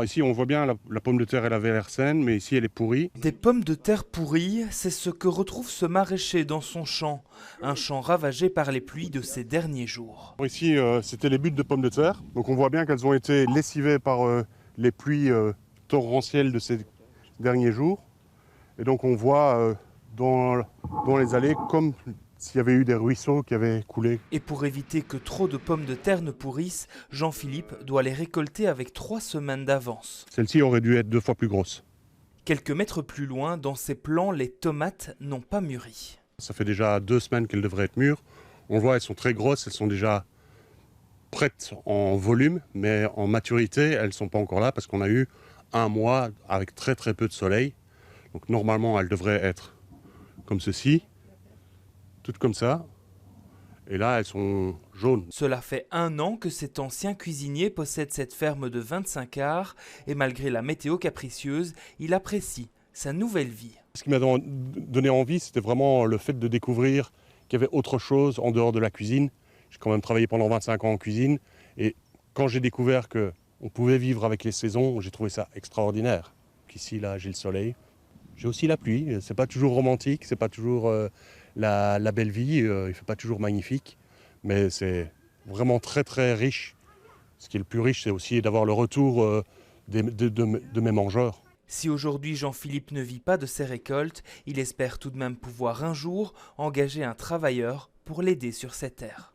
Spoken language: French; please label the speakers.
Speaker 1: Alors ici, on voit bien la pomme de terre, elle avait l'air saine, mais ici, elle est pourrie.
Speaker 2: Des pommes de terre pourries, c'est ce que retrouve ce maraîcher dans son champ. Un champ ravagé par les pluies de ces derniers jours.
Speaker 1: Ici, c'était les buttes de pommes de terre. Donc on voit bien qu'elles ont été lessivées par les pluies torrentielles de ces derniers jours. Et donc on voit dans les allées comme s'il y avait eu des ruisseaux qui avaient coulé.
Speaker 2: Et pour éviter que trop de pommes de terre ne pourrissent, Jean-Philippe doit les récolter avec 3 semaines d'avance.
Speaker 1: Celle-ci aurait dû être 2 fois plus grosse.
Speaker 2: Quelques mètres plus loin, dans ces plants, les tomates n'ont pas mûri.
Speaker 1: Ça fait déjà 2 semaines qu'elles devraient être mûres. On voit, elles sont très grosses, elles sont déjà prêtes en volume, mais en maturité, elles ne sont pas encore là parce qu'on a eu un mois avec très très peu de soleil. Donc normalement, elles devraient être comme ceci, toutes comme ça. Et là, elles sont jaunes.
Speaker 2: Cela fait 1 an que cet ancien cuisinier possède cette ferme de 25 acres et malgré la météo capricieuse, il apprécie sa nouvelle vie.
Speaker 1: Ce qui m'a donné envie, c'était vraiment le fait de découvrir qu'il y avait autre chose en dehors de la cuisine. J'ai quand même travaillé pendant 25 ans en cuisine et quand j'ai découvert qu'on pouvait vivre avec les saisons, j'ai trouvé ça extraordinaire. Ici, là, j'ai le soleil. J'ai aussi la pluie. C'est pas toujours romantique, c'est pas toujours la belle vie. Il fait pas toujours magnifique, mais c'est vraiment très très riche. Ce qui est le plus riche, c'est aussi d'avoir le retour de mes mangeurs.
Speaker 2: Si aujourd'hui Jean-Philippe ne vit pas de ses récoltes, il espère tout de même pouvoir un jour engager un travailleur pour l'aider sur ses terres.